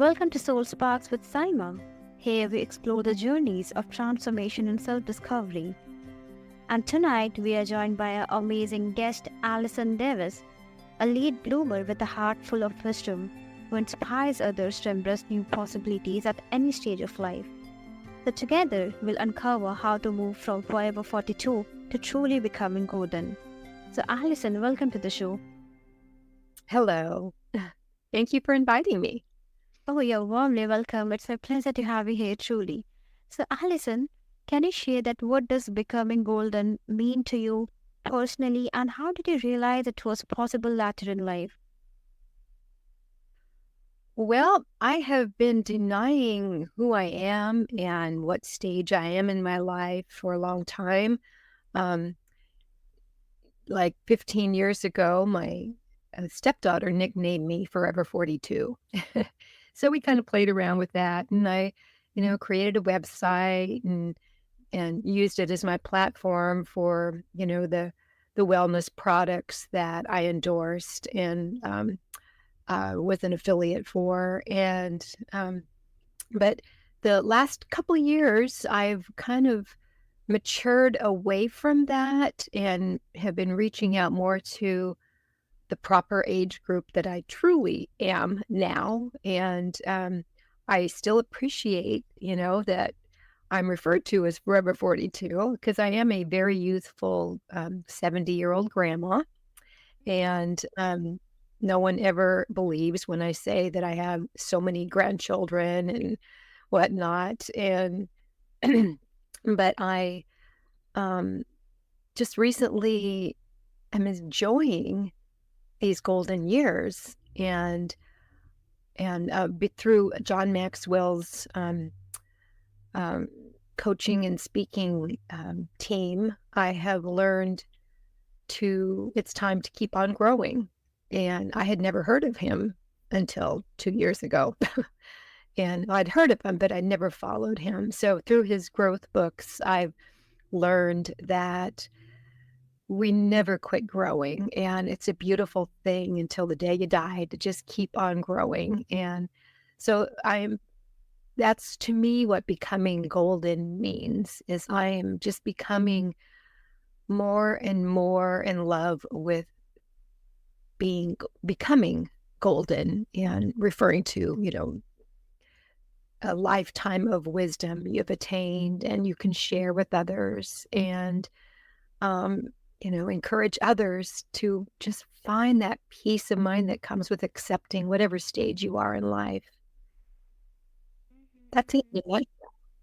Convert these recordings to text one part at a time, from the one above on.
Welcome to Soul Sparks with Saima. Here we explore the journeys of transformation and self discovery. And tonight we are joined by our amazing guest, Allison Davis, a late bloomer with a heart full of wisdom who inspires others to embrace new possibilities at any stage of life. So, together we'll uncover how to move from Forever 42 to truly becoming golden. So, Allison, welcome to the show. Hello. Thank you for inviting me. Oh, you're warmly welcome. It's a pleasure to have you here, truly. So, Allison, can you share that what does becoming golden mean to you personally, and how did you realize it was possible later in life? Well, I have been denying who I am and what stage I am in my life for a long time. Um, like 15 years ago, my stepdaughter nicknamed me Forever 42. So we kind of played around with that, and I, created a website and used it as my platform for, the wellness products that I endorsed and was an affiliate for. But the last couple of years, I've kind of matured away from that and have been reaching out more to the proper age group that I truly am now. And I still appreciate, that I'm referred to as Forever 42 because I am a very youthful 70-year-old grandma. And no one ever believes when I say that I have so many grandchildren and whatnot. And but I just recently am enjoying these golden years and through John Maxwell's um, coaching and speaking team, I have learned it's time to keep on growing. And I had never heard of him until 2 years ago. And I'd heard of him, but I never followed him. So through his growth books, I've learned that we never quit growing. And it's a beautiful thing until the day you die to just keep on growing. And so that's to me what becoming golden means is I am just becoming more and more in love with becoming golden and referring to, a lifetime of wisdom you've attained and you can share with others and, encourage others to just find that peace of mind that comes with accepting whatever stage you are in life. That's it.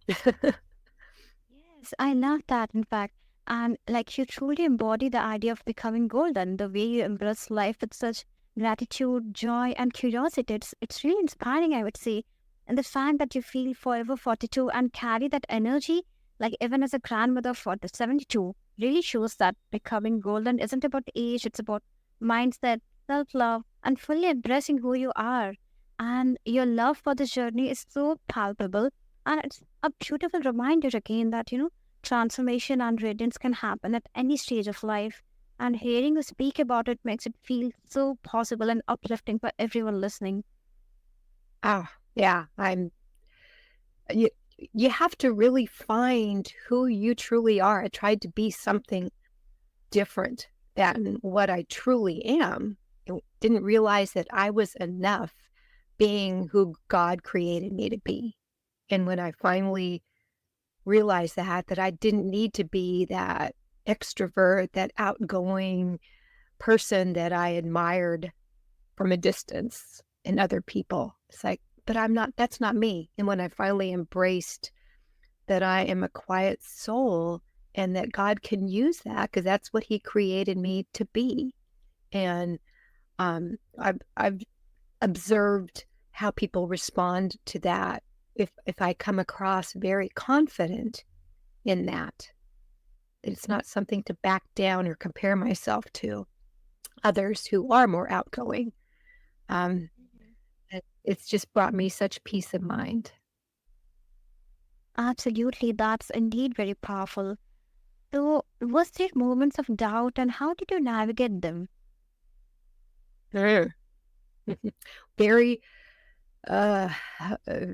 Yes, I love that, in fact. And like you truly embody the idea of becoming golden, the way you embrace life with such gratitude, joy, and curiosity. It's really inspiring, I would say. And the fact that you feel forever 42 and carry that energy, like even as a grandmother for the 72, really shows that becoming golden isn't about age, it's about mindset, self love, and fully embracing who you are. And your love for this journey is so palpable. And it's a beautiful reminder again that, transformation and radiance can happen at any stage of life. And hearing you speak about it makes it feel so possible and uplifting for everyone listening. Oh, yeah. You, you have to really find who you truly are. I tried to be something different than what I truly am. I didn't realize that I was enough being who God created me to be. And when I finally realized that I didn't need to be that extrovert, that outgoing person that I admired from a distance in other people. It's like, but that's not me. And when I finally embraced that I am a quiet soul and that God can use that because that's what he created me to be. And I've observed how people respond to that. If I come across very confident in that, it's not something to back down or compare myself to others who are more outgoing. Um, it's just brought me such peace of mind. Absolutely, that's indeed very powerful. So, was there moments of doubt, and how did you navigate them? Mm. Very uh, uh,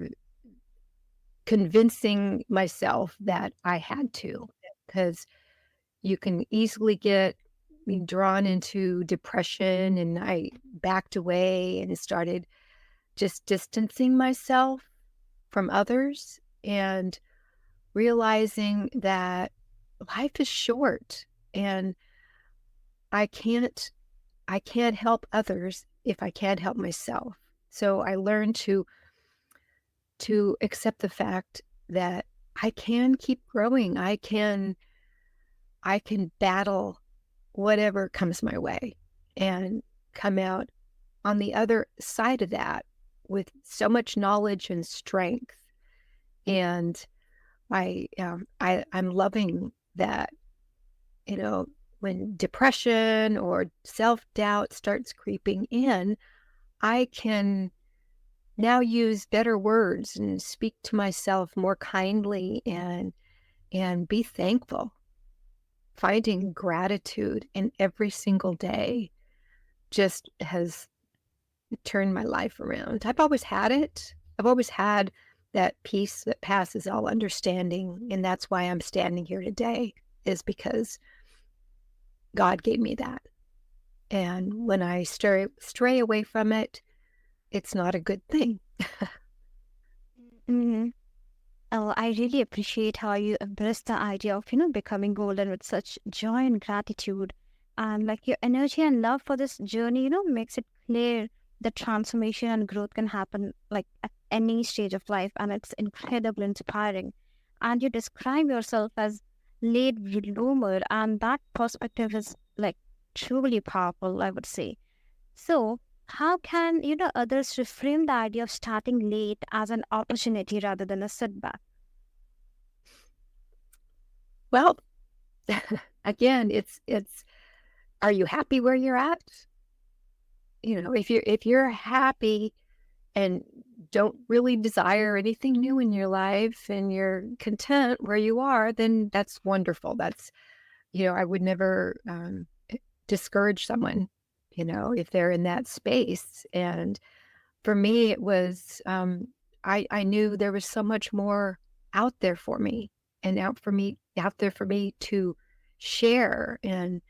convincing myself that I had to, because you can easily get drawn into depression, and I backed away and started just distancing myself from others and realizing that life is short and I can't I can't help others if I can't help myself. So I learned to accept the fact that I can keep growing. I can battle whatever comes my way and come out on the other side of that with so much knowledge and strength. And I'm loving that, you know, when depression or self-doubt starts creeping in, I can now use better words and speak to myself more kindly and be thankful. Finding gratitude in every single day just has turned my life around. I've always had it. I've always had that peace that passes all understanding, and that's why I'm standing here today, is because God gave me that. And when I stray away from it, it's not a good thing. Mhm. Oh, I really appreciate how you embrace the idea of, becoming golden with such joy and gratitude. And like your energy and love for this journey, makes it clear that transformation and growth can happen like at any stage of life. And it's incredibly inspiring. And you describe yourself as late bloomer, and that perspective is like truly powerful, I would say. So, how can, others reframe the idea of starting late as an opportunity rather than a setback? Well, again, it's are you happy where you're at? If you're happy and don't really desire anything new in your life and you're content where you are, then that's wonderful. I would never discourage someone, if they're in that space. And for me, it was, I knew there was so much more out there for me and out there for me to share. And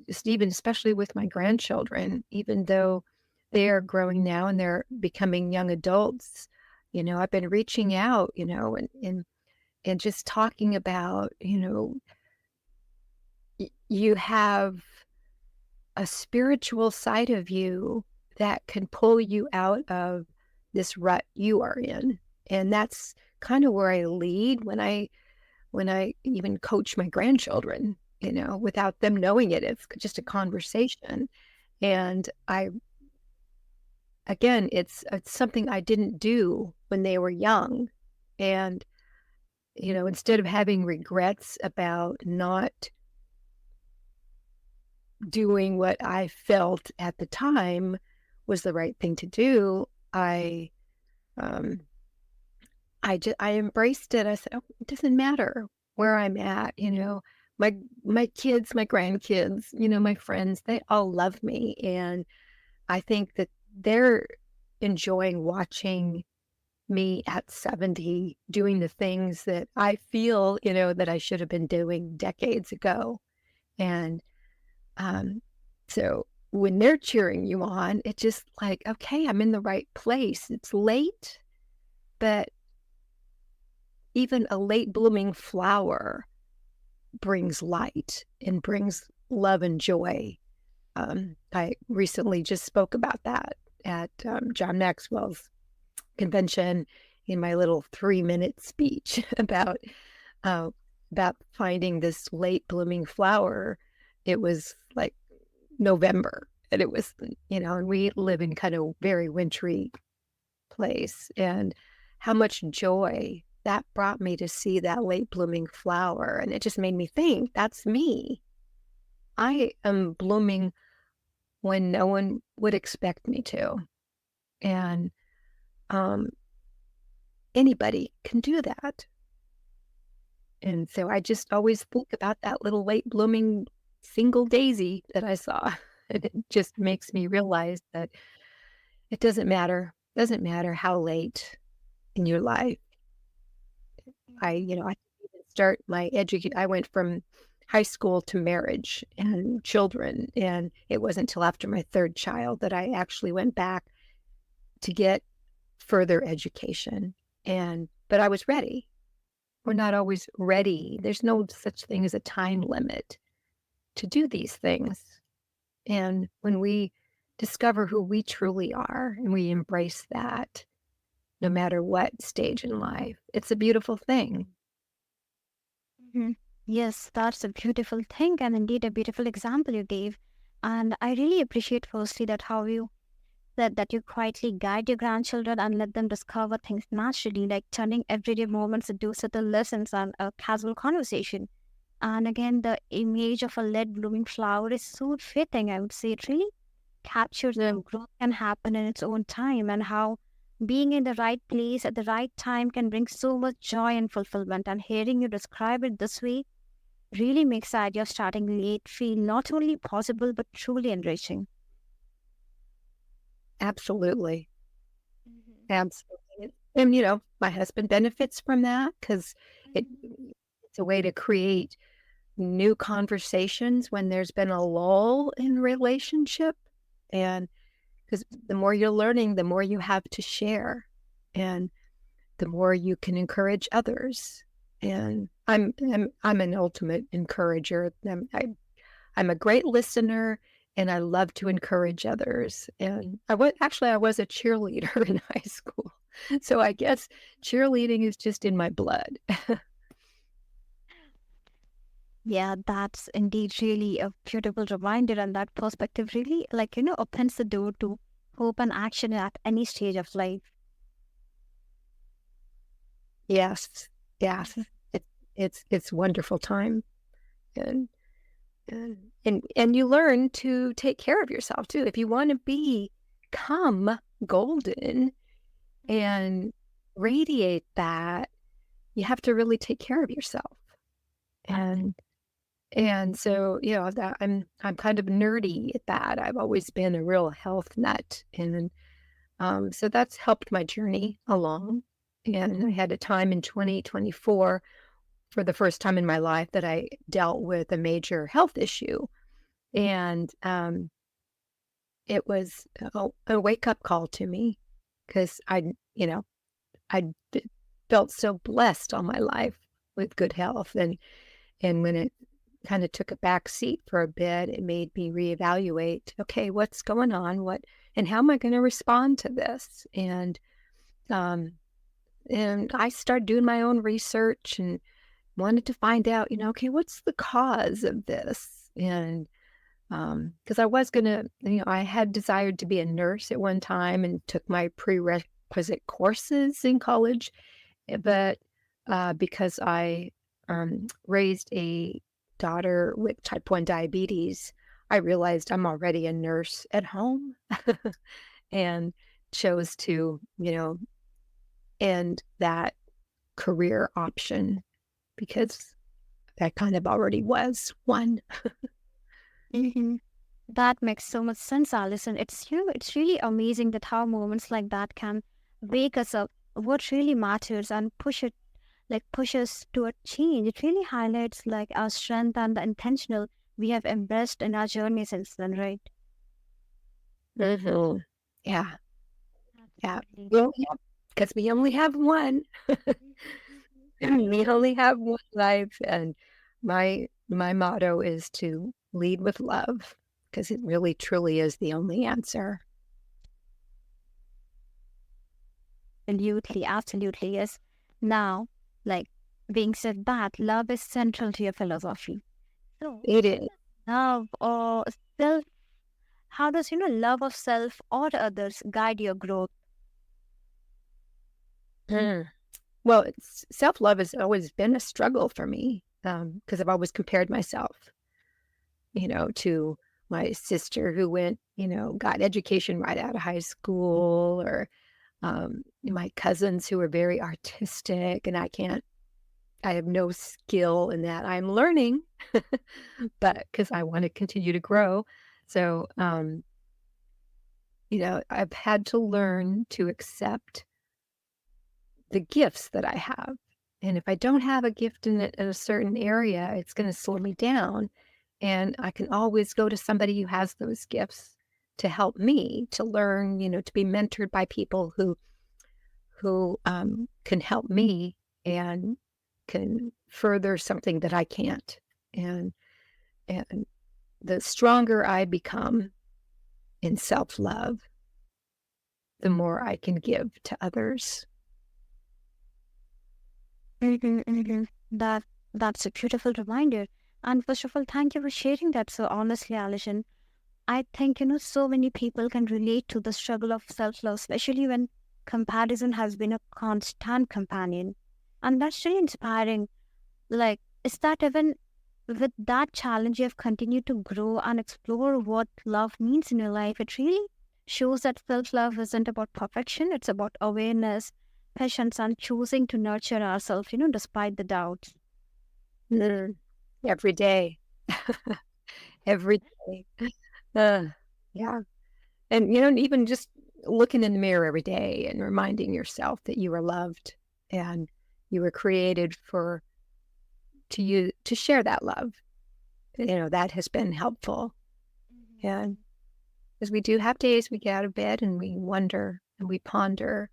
just even especially with my grandchildren, even though they are growing now and they're becoming young adults, I've been reaching out, and just talking about, you have a spiritual side of you that can pull you out of this rut you are in. And that's kind of where I lead when I even coach my grandchildren, without them knowing it. It's just a conversation. And again, it's something I didn't do when they were young. And, instead of having regrets about not doing what I felt at the time was the right thing to do, um, I embraced it. I said, "Oh, it doesn't matter where I'm at, my my kids, my grandkids, my friends, they all love me, and I think that they're enjoying watching me at 70 doing the things that I feel, that I should have been doing decades ago." And um, so when they're cheering you on, it's just like, okay, I'm in the right place. It's late, but even a late blooming flower brings light and brings love and joy. I recently just spoke about that at John Maxwell's convention in my little 3-minute speech uh, about finding this late blooming flower. It was like November, and it was, and we live in kind of very wintry place, and how much joy that brought me to see that late blooming flower. And it just made me think, that's me. I am blooming when no one would expect me to. And um, anybody can do that. And so I just always think about that little late blooming single daisy that I saw. And it just makes me realize that it doesn't matter doesn't matter how late in your life. I didn't start my education. I went from high school to marriage and children, and it wasn't until after my third child that I actually went back to get further education. But I was ready. We're not always ready. There's no such thing as a time limit to do these things. And when we discover who we truly are and we embrace that, no matter what stage in life, it's a beautiful thing. Mhm. Yes, that's a beautiful thing and indeed a beautiful example you gave. And I really appreciate firstly that how you said that you quietly guide your grandchildren and let them discover things naturally, like turning everyday moments into subtle lessons and a casual conversation. And again, the image of a lead blooming flower is so fitting, I would say. It really captures how growth can happen in its own time and how being in the right place at the right time can bring so much joy and fulfillment. And hearing you describe it this way really makes the idea of starting late feel not only possible but truly enriching. Absolutely. Mhm. Absolutely. And, my husband benefits from that because it's a way to create new conversations when there's been a lull in relationship. And because the more you're learning, the more you have to share and the more you can encourage others. And I'm an ultimate encourager. I'm a great listener and I love to encourage others. And I was a cheerleader in high school. So I guess cheerleading is just in my blood. Yeah, that's indeed really a beautiful reminder, and that perspective really, opens the door to hope and action at any stage of life. Yes. Yes. It, it's wonderful time. And and you learn to take care of yourself too. If you want to become golden and radiate that, you have to really take care of yourself. And so, that I'm kind of nerdy at that. I've always been a real health nut. And so that's helped my journey along. And I had a time in 2024 for the first time in my life that I dealt with a major health issue. And it was a wake-up call to me because I felt so blessed all my life with good health, and when it kinda took a back seat for a bit, it made me reevaluate, "Okay, what's going on? What and how am I gonna respond to this?" Um, and I started doing my own research and wanted to find out, "Okay, what's the cause of this?" And because I was gonna, I had desired to be a nurse at one time and took my prerequisite courses in college, but because I raised a daughter with type 1 diabetes, I realized I'm already a nurse at home and chose to, end that career option because that kind of already was one. Hmm. That makes so much sense, Alison. It's really amazing that how moments like that can wake us up what really matters and push us toward change. It really highlights like our strength and the intentional we have embraced in our journey since then, right? Mhm. Yeah, yeah. Absolutely. Well, yeah, because we only have one. We only have one life, and my motto is to lead with love because it really truly is the only answer. Absolutely, absolutely, yes. Now, like being said that, love is central to your philosophy. So, It how is. does love or self, how does, love of self or others guide your growth? Mm. Well, self-love has always been a struggle for me, because I've always compared myself, to my sister who went, got education right out of high school, or my cousins who are very artistic, and I have no skill in that. I'm learning, but because I want to continue to grow. So, I've had to learn to accept the gifts that I have. And if I don't have a gift in a certain area, it's going to slow me down. And I can always go to somebody who has those gifts to help me to learn, to be mentored by people who can help me and can further something that I can't. And the stronger I become in self-love, the more I can give to others. Mhm, mhm. That's a beautiful reminder. And first of all, thank you for sharing that so honestly, Alison. I think, so many people can relate to the struggle of self-love, especially when comparison has been a constant companion. And that's really inspiring. Like, is that even with that challenge, you have continued to grow and explore what love means in your life? It really shows that self-love isn't about perfection. It's about awareness, patience, and choosing to nurture ourselves, despite the doubts. Mm, every day. Every day. Uh, yeah. And, even just looking in the mirror every day and reminding yourself that you are loved and you were created to share that love. That has been helpful. And because we do have days we get out of bed and we wonder and we ponder,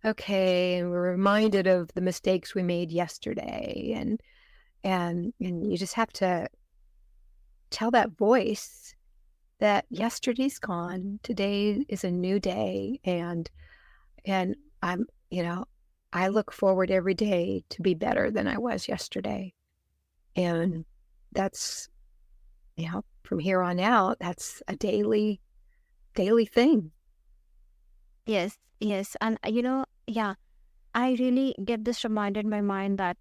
okay, and we're reminded of the mistakes we made yesterday. And you just have to tell that voice that yesterday's gone, today is a new day, and I'm, I look forward every day to be better than I was yesterday. And that's, from here on out, that's a daily thing. Yes, yes. And, yeah, I really get this reminder in my mind that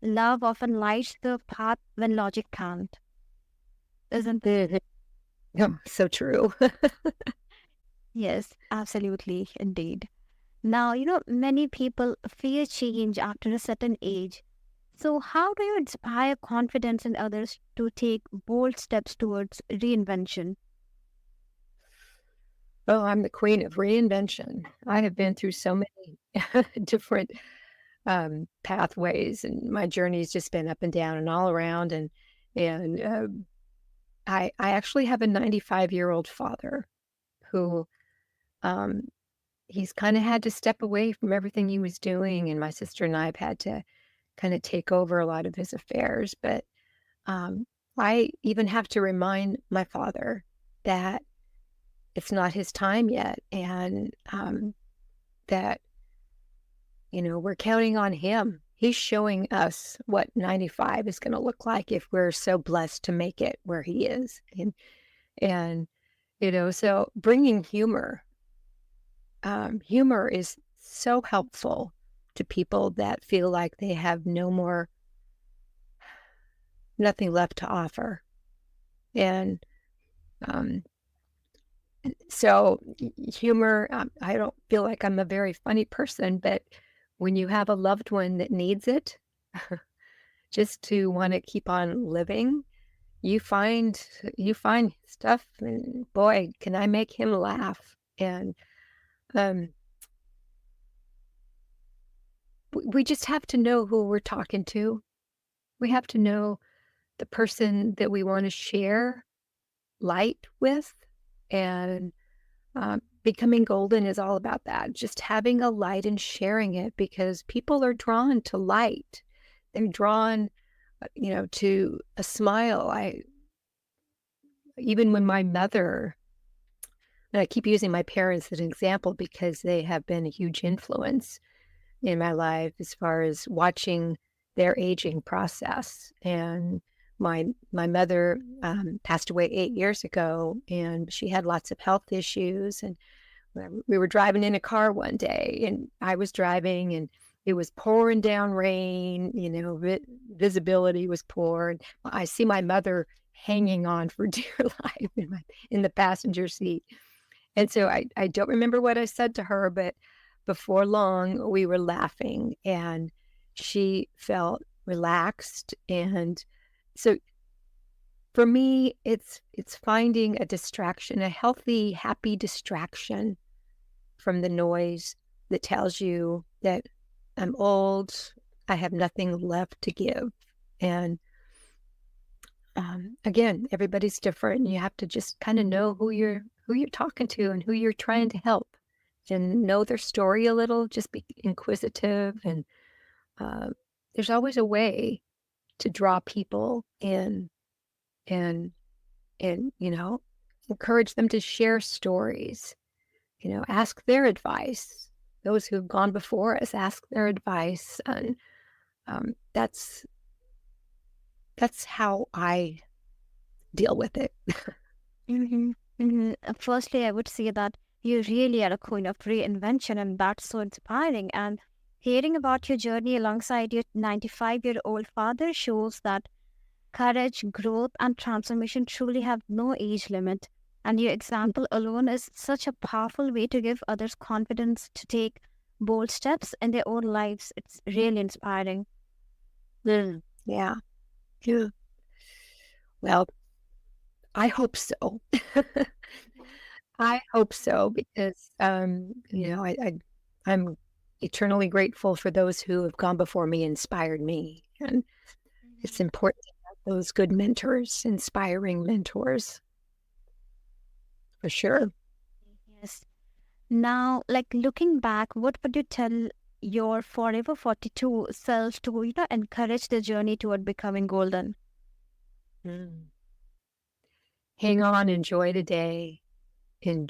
love often lights the path when logic can't, isn't it? Mhm. Oh, so true. Yes, absolutely, indeed. Now, many people fear change after a certain age. So, how do you inspire confidence in others to take bold steps towards reinvention? Oh, I'm the queen of reinvention. I have been through so many different pathways, and my journey's just been up and down and all around. And I actually have a 95-year-old father who um, he's kind of had to step away from everything he was doing, and my sister and I have had to kind of take over a lot of his affairs. But um, I even have to remind my father that it's not his time yet, and that we're counting on him. He's showing us what 95 is going to look like if we're so blessed to make it where he is. And so bringing humor is so helpful to people that feel like they have nothing left to offer. And um, so humor, I don't feel like I'm a very funny person, but when you have a loved one that needs it, just to want to keep on living, you find you find stuff, and boy, can I make him laugh. And um, we just have to know who we're talking to. We have to know the person that we want to share light with. And becoming golden is all about that. Just having a light and sharing it, because people are drawn to light. They're drawn, to a smile. Even when my mother, and I keep using my parents as an example because they have been a huge influence in my life as far as watching their aging process. And my mother passed away 8 years ago, and she had lots of health issues. And we were driving in a car one day, and I was driving, and it was pouring down rain. Visibility was poor. And I see my mother hanging on for dear life in the passenger seat. And so I don't remember what I said to her, but before long, we were laughing, and she felt relaxed. And so For me, it's finding a distraction, a healthy, happy distraction from the noise that tells you that I'm old, I have nothing left to give. And again, everybody's different. You have to just kind of know who you're talking to and who you're trying to help, and know their story a little. Just be inquisitive, and uh, there's always a way to draw people in, and encourage them to share stories. Ask their advice. Those who have gone before us, ask their advice, and that's how I deal with it. Mm-hmm. Mm-hmm. Firstly, I would say that you really are a queen of reinvention, and that's so inspiring. And hearing about your journey alongside your 95-year-old father shows that courage, growth, and transformation truly have no age limit. And your example alone is such a powerful way to give others confidence to take bold steps in their own lives. It's really inspiring. Yeah. Yeah. Well, I hope so. I hope so because, I'm eternally grateful for those who have gone before me, inspired me, and it's Mhm. important to have those good mentors, inspiring mentors, for sure. Yes. Now, like looking back, what would you tell your Forever 42 self to, encourage the journey toward becoming golden? Mm. Hang on, enjoy today, and,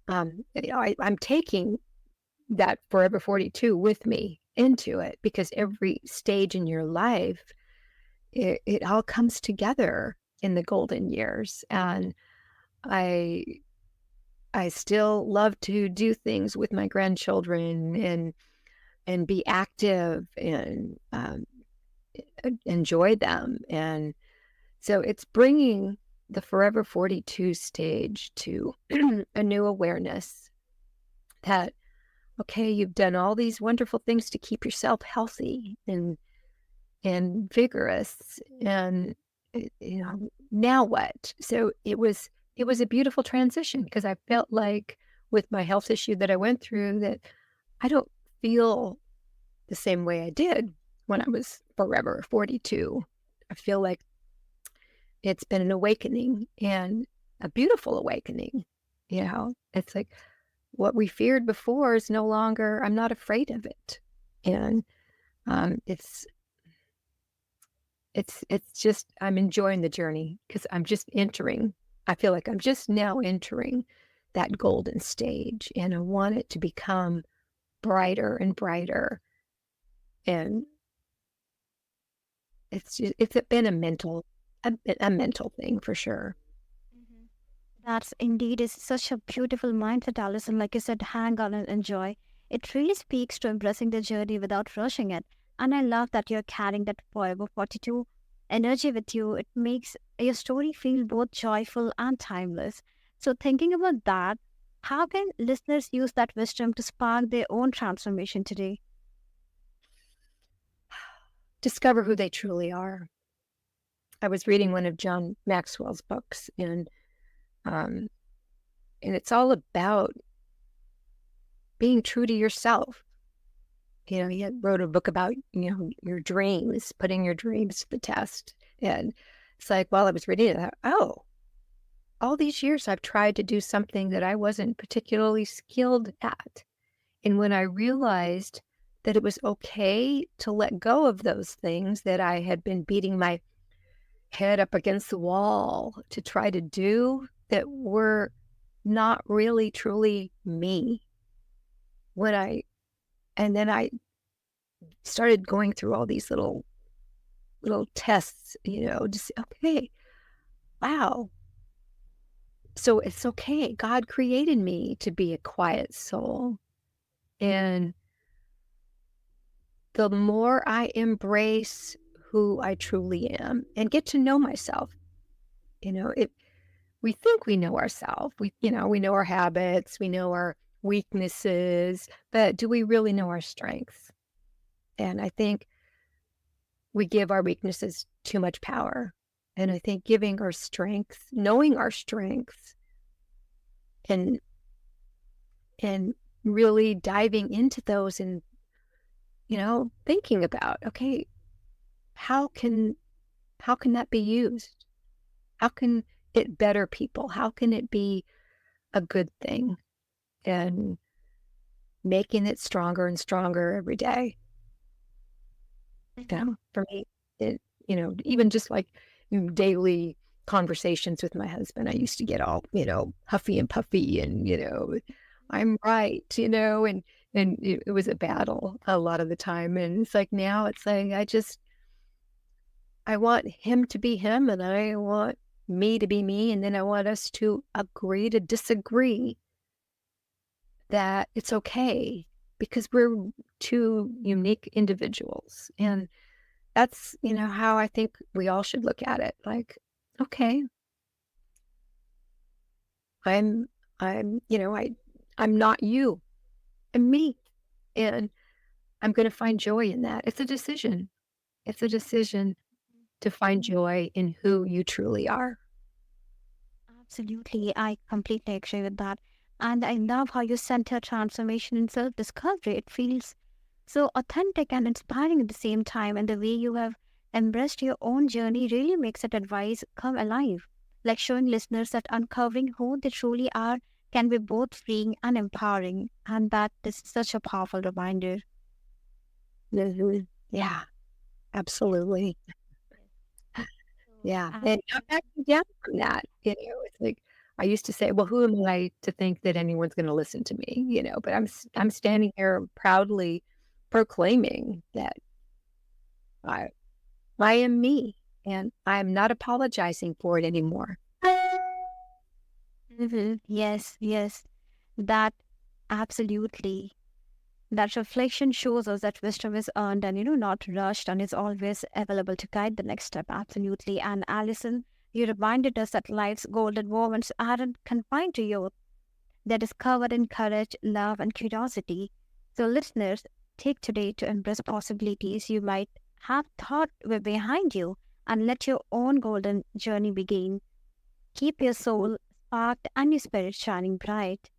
I'm taking that Forever 42 with me into it because every stage in your life, it all comes together in the golden years. And I I still love to do things with my grandchildren, and be active, and enjoy them. And so it's bringing the Forever 42 stage to a new awareness that, okay, you've done all these wonderful things to keep yourself healthy and vigorous, and now what? So it was a beautiful transition because I felt like, with my health issue that I went through, that I don't feel the same way I did when I was forever 42. I feel like it's been an awakening, and a beautiful awakening. It's like what we feared before is no longer, I'm not afraid of it. And it's just, I'm enjoying the journey because I'm just entering. I feel like I'm just now entering that golden stage, and I want it to become brighter and brighter. And it's been a mental thing for sure. Mhm. That's indeed is such a beautiful mindset, Allison. Like you said, hang on and enjoy. It really speaks to embracing the journey without rushing it. And I love that you're carrying that Forever 42 energy with you. It makes your story feel both joyful and timeless. So, thinking about that, how can listeners use that wisdom to spark their own transformation today? Discover who they truly are. I was reading one of John Maxwell's books, um, and it's all about being true to yourself. He wrote a book about, your dreams, putting your dreams to the test. And it's like, while I was reading it, I thought, oh, all these years I've tried to do something that I wasn't particularly skilled at. And when I realized that it was okay to let go of those things that I had been beating my head up against the wall to try to do, that were not really truly me, when I and then I started going through all these little tests, to say, okay, wow. So it's okay. God created me to be a quiet soul. And the more I embrace who I truly am and get to know myself, it we think we know ourselves. We know our habits, we know our weaknesses, but do we really know our strengths? And I think we give our weaknesses too much power. And I think giving our strengths, knowing our strengths, and really diving into those and, thinking about, okay, how can that be used? How can it better people? How can it be a good thing? And making it stronger and stronger every day. For me, it, even just like daily conversations with my husband, I used to get all, huffy and puffy and, I'm right, and it was a battle a lot of the time. And it's like now it's like I want him to be him and I want me to be me. And then I want us to agree to disagree, that it's okay because we're two unique individuals. And that's, how I think we all should look at it. Like, okay, I'm, I'm not you, I'm me. And I'm going to find joy in that. It's a decision. It's a decision to find joy in who you truly are. Absolutely. I completely agree with that. And I love how you center transformation in self discovery. It feels so authentic and inspiring at the same time. And the way you have embraced your own journey really makes that advice come alive. Like showing listeners that uncovering who they truly are can be both freeing and empowering. And that is such a powerful reminder. Mhm. Yeah, absolutely. Yeah, And and not backing down from that, it's like, I used to say, "Well, who am I to think that anyone's gonna listen to me?" But I'm standing here proudly proclaiming that I I am me, and I'm not apologizing for it anymore. yes, yes, that absolutely. That reflection shows us that wisdom is earned and, not rushed and is always available to guide the next step. Absolutely. And Alison, you reminded us that life's golden moments aren't confined to youth. They're discovered in courage, love, and curiosity. So, listeners, take today to embrace possibilities you might have thought were behind you and let your own golden journey begin. Keep your soul sparked and your spirit shining bright.